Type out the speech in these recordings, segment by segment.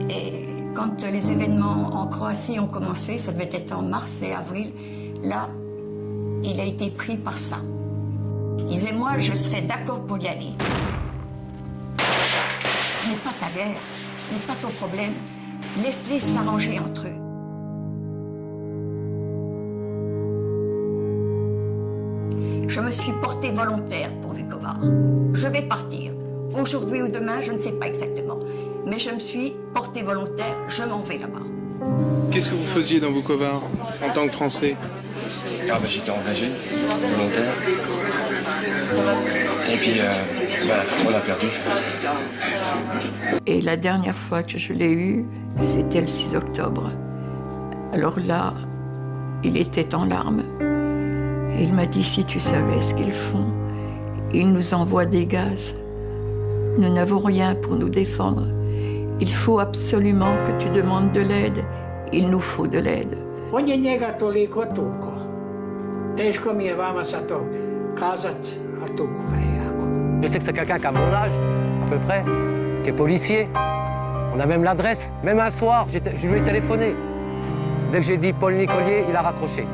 Et quand les événements en Croatie ont commencé, ça devait être en mars et avril, là, il a été pris par ça. Il disait, moi, je serais d'accord pour y aller. Ce n'est pas ta guerre, ce n'est pas ton problème. Laisse-les s'arranger entre eux. Je me suis portée volontaire pour Vukovar. Je vais partir. Aujourd'hui ou demain, je ne sais pas exactement. Mais je me suis portée volontaire, je m'en vais là-bas. Qu'est-ce que vous faisiez dans Vukovar en tant que Français? J'étais engagé, volontaire. Et puis, on a perdu. Et la dernière fois que je l'ai eu, c'était le 6 octobre. Alors là, il était en larmes. Et il m'a dit, si tu savais ce qu'ils font, ils nous envoient des gaz. Nous n'avons rien pour nous défendre. Il faut absolument que tu demandes de l'aide. Il nous faut de l'aide. On je njega toliko tuko. Teško mi je vama sad to kazat, a tuko ga je jako. Je sais que c'est quelqu'un qui a mon âge, à peu près, qui est policier. On a même l'adresse. Même un soir, je lui ai téléphoné. Dès que j'ai dit Paul Nicolier, il a raccroché.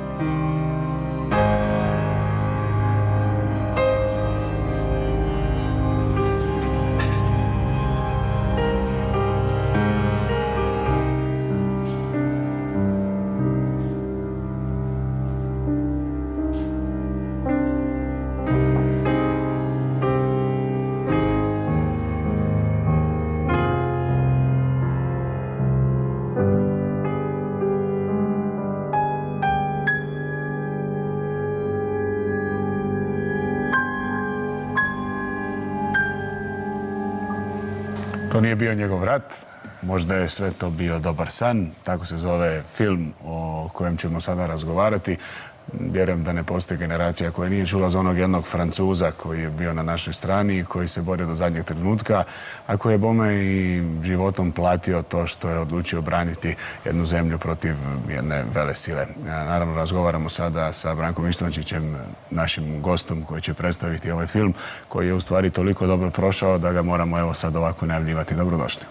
To nije bio njegov rat, možda je sve to bio dobar san, tako se zove film o kojem ćemo sada razgovarati. Vjerujem da ne postoji generacija koja nije čula za onog jednog Francuza koji je bio na našoj strani i koji se borio do zadnjeg trenutka, a koji je bome i životom platio to što je odlučio braniti jednu zemlju protiv jedne velesile. Naravno, razgovaramo sada sa Brankom Ištvančićem, našim gostom koji će predstaviti ovaj film, koji je u stvari toliko dobro prošao da ga moramo evo sad ovako najavljivati. Dobrodošli.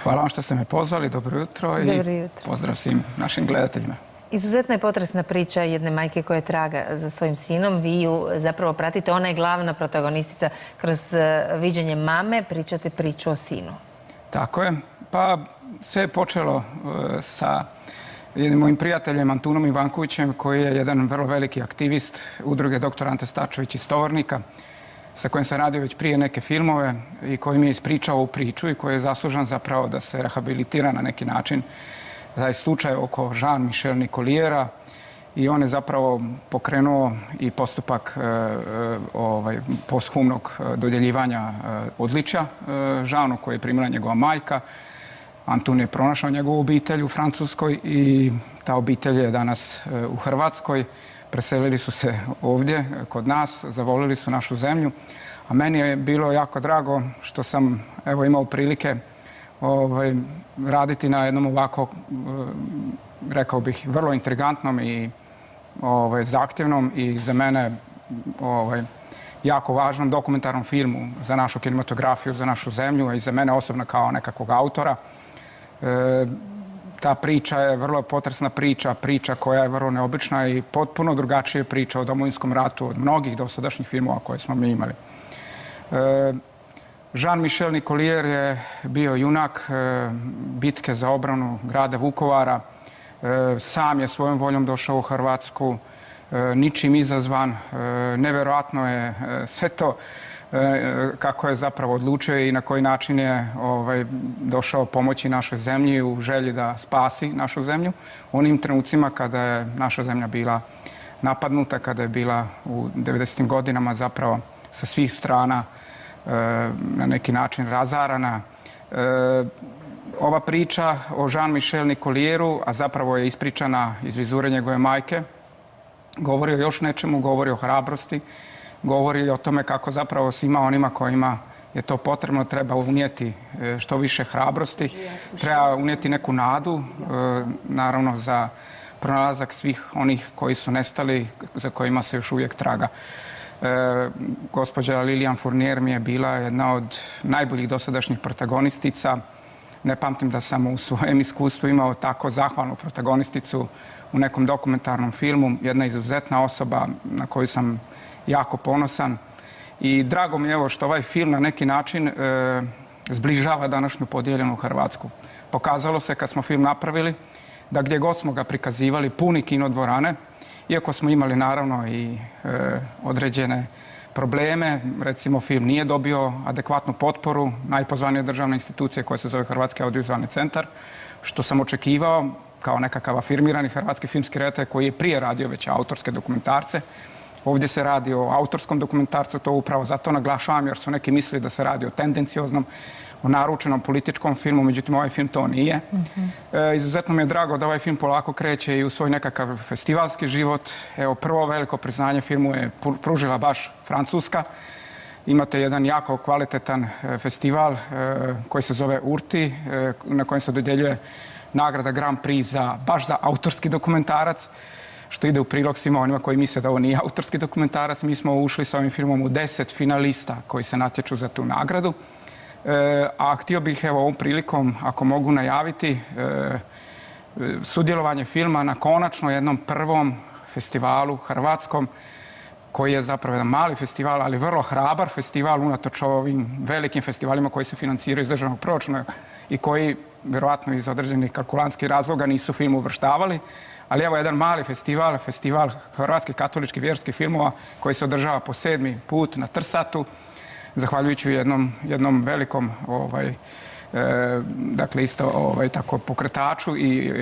Hvala vam što ste me pozvali, dobro jutro i pozdrav svim našim gledateljima. Izuzetno je potresna priča jedne majke koja traga za svojim sinom. Vi ju zapravo pratite, ona je glavna protagonistica. Kroz viđenje mame pričate priču o sinu. Tako je. Pa sve je počelo sa jednim mojim prijateljem Antunom Ivankovićem, koji je jedan vrlo veliki aktivist udruge dr. Ante Starčević iz Tovarnika, sa kojim sam radio već prije neke filmove i koji mi je ispričao ovu priču i koji je zaslužan zapravo da se rehabilitira na neki način. Taj slučaj oko Jean-Michel Nicoliera i on je zapravo pokrenuo i postupak posthumnog dodjeljivanja odličja Jeanu koji je primila njegova majka. Antun je pronašao njegovu obitelj u Francuskoj i ta obitelj je danas u Hrvatskoj. Preselili su se ovdje kod nas, zavolili su našu zemlju. A meni je bilo jako drago što sam imao prilike raditi na jednom ovako, rekao bih, vrlo intrigantnom i zahtjevnom i za mene jako važnom dokumentarnom filmu za našu kinematografiju, za našu zemlju, a i za mene osobno kao nekakvog autora. Ta priča je vrlo potresna priča koja je vrlo neobična i potpuno drugačija priča o Domovinskom ratu od mnogih dosadašnjih filmova koje smo mi imali. Jean-Michel Nicolier je bio junak bitke za obranu grada Vukovara. Sam je svojom voljom došao u Hrvatsku, ničim izazvan. Nevjerojatno je sve to kako je zapravo odlučio i na koji način je došao pomoći našoj zemlji u želji da spasi našu zemlju. U onim trenucima kada je naša zemlja bila napadnuta, kada je bila u 90. godinama zapravo sa svih strana na neki način razarana. Ova priča o Jean-Michel Nicolieru, a zapravo je ispričana iz vizure njegove majke, govori o još nečemu, govori o hrabrosti, govori o tome kako zapravo svima onima kojima je to potrebno treba unijeti što više hrabrosti, treba unijeti neku nadu, naravno za pronalazak svih onih koji su nestali, za kojima se još uvijek traga. Gospođa Lilian Fournier mi je bila jedna od najboljih dosadašnjih protagonistica. Ne pamtim da sam u svojem iskustvu imao tako zahvalnu protagonisticu u nekom dokumentarnom filmu. Jedna izuzetna osoba na koju sam jako ponosan. I drago mi je evo što ovaj film na neki način zbližava današnju podijeljenu Hrvatsku. Pokazalo se kad smo film napravili da gdje god smo ga prikazivali puni kinodvorane, iako smo imali naravno i određene probleme, recimo film nije dobio adekvatnu potporu najpozvanije državne institucije koja se zove Hrvatski audiovizualni centar, što sam očekivao kao nekakav afirmirani hrvatski filmski redatelj koji je prije radio već autorske dokumentarce. Ovdje se radi o autorskom dokumentarcu, to upravo zato naglašavam jer su neki mislili da se radi o tendencioznom, o naručenom političkom filmu, međutim ovaj film to nije. Izuzetno mi je drago da ovaj film polako kreće i u svoj nekakav festivalski život. Evo, prvo veliko priznanje filmu je pružila baš Francuska. Imate jedan jako kvalitetan festival koji se zove Urti, na kojem se dodjeljuje nagrada Grand Prix baš za autorski dokumentarac, što ide u prilog svima onima koji misle da ovo nije autorski dokumentarac. Mi smo ušli s ovim filmom u 10 finalista koji se natječu za tu nagradu. A htio bih evo ovom prilikom, ako mogu najaviti, sudjelovanje filma na konačno jednom prvom festivalu hrvatskom, koji je zapravo jedan mali festival, ali vrlo hrabar festival unatoč ovim velikim festivalima koji se financiraju iz državnog proračuna i koji, vjerojatno iz određenih kalkulantskih razloga, nisu film uvrštavali. Ali evo jedan mali festival, festival hrvatskih katoličkih vjerskih filmova koji se održava po 7. put na Trsatu, zahvaljujući jednom velikom dakle isto tako pokretaču i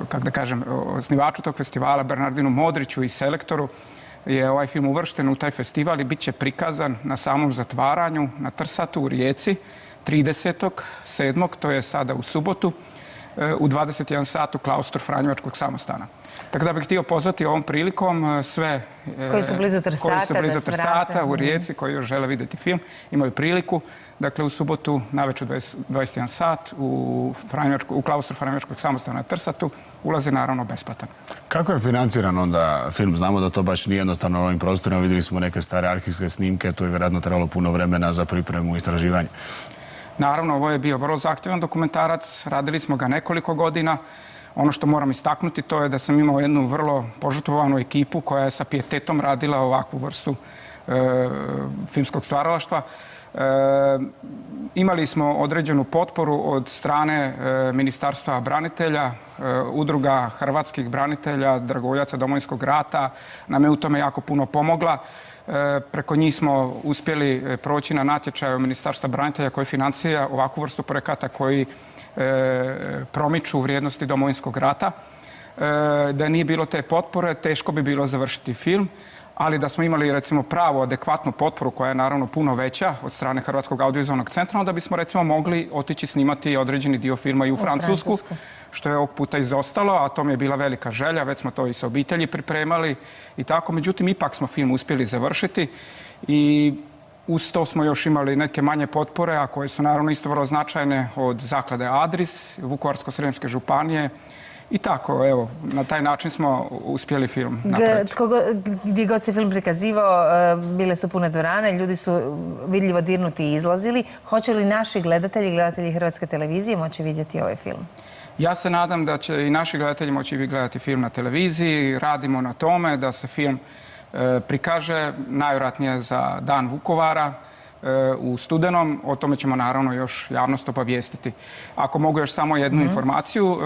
kako da kažem, osnivaču tog festivala Bernardinu Modriću i selektoru je ovaj film uvršten u taj festival i bit će prikazan na samom zatvaranju na Trsatu u Rijeci 30.7. to je sada u subotu u 21 sat u klaustru Franjevačkog samostana. Tako da bih htio pozvati ovom prilikom sve koji su blizu Trsata u Rijeci, koji još žele vidjeti film, imaju priliku. Dakle, u subotu navečer 21 sat u klaustru Franjevačkog samostana na Trsatu, ulazi naravno besplatan. Kako je financiran onda film? Znamo da to baš nije jednostavno na ovim prostorima. Vidjeli smo neke stare arhivske snimke, to je vjerojatno trebalo puno vremena za pripremu i istraživanje. Naravno, ovo je bio vrlo zahtjevan dokumentarac, radili smo ga nekoliko godina. Ono što moram istaknuti to je da sam imao jednu vrlo požrtvovanu ekipu koja je sa pijetetom radila ovakvu vrstu filmskog stvaralaštva. Imali smo određenu potporu od strane Ministarstva branitelja, udruga hrvatskih branitelja, dragovoljaca Domovinskog rata, nam je u tome jako puno pomogla. Preko njih smo uspjeli proći na natječaju Ministarstva branitelja koji financira ovakvu vrstu projekata koji promiču vrijednosti Domovinskog rata. Da nije bilo te potpore, teško bi bilo završiti film, ali da smo imali recimo pravu, adekvatnu potporu koja je naravno puno veća od strane Hrvatskog audiovizualnog centra, onda bismo recimo mogli otići snimati određeni dio filma i u Francusku, što je ovog puta izostalo, a to mi je bila velika želja, već smo to i sa obitelji pripremali i tako. Međutim, ipak smo film uspjeli završiti i uz to smo još imali neke manje potpore, a koje su naravno isto vrlo značajne od zaklade Adris, Vukovarsko-srijemske županije i tako, evo, na taj način smo uspjeli film napraviti. Gdje god se film prikazivao, bile su pune dvorane, ljudi su vidljivo dirnuti i izlazili. Hoće li naši gledatelji Hrvatske televizije moći vidjeti ovaj film? Ja se nadam da će i naši gledatelji moći gledati film na televiziji. Radimo na tome da se film prikaže najvjerojatnije za Dan Vukovara u studenom. O tome ćemo naravno još javnost obavijestiti. Ako mogu još samo jednu informaciju,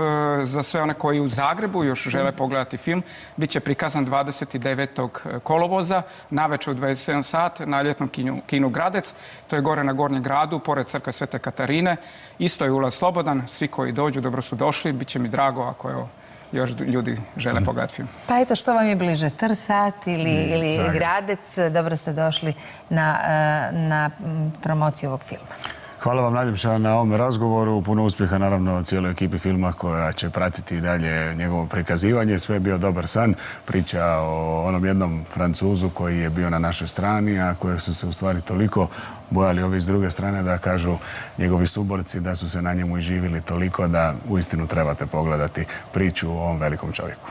za sve one koji u Zagrebu još žele pogledati film, bit će prikazan 29. kolovoza navečer u 27 sat na ljetnom kinu Gradec. To je gore na Gornjem gradu, pored crkve Svete Katarine. Isto je ulaz slobodan, svi koji dođu dobro su došli. Biće mi drago ako evo još ljudi žele pogledati film. Pa eto, što vam je bliže, Trsat ili Gradec? Dobro ste došli na promociju ovog filma. Hvala vam najljepša na ovom razgovoru. Puno uspjeha naravno cijeloj ekipi filma koja će pratiti i dalje njegovo prikazivanje. Sve je bio dobar san. Priča o onom jednom Francuzu koji je bio na našoj strani, a koje su se u stvari toliko bojali ovi s druge strane da kažu njegovi suborci da su se na njemu i živjeli toliko da uistinu trebate pogledati priču o ovom velikom čovjeku.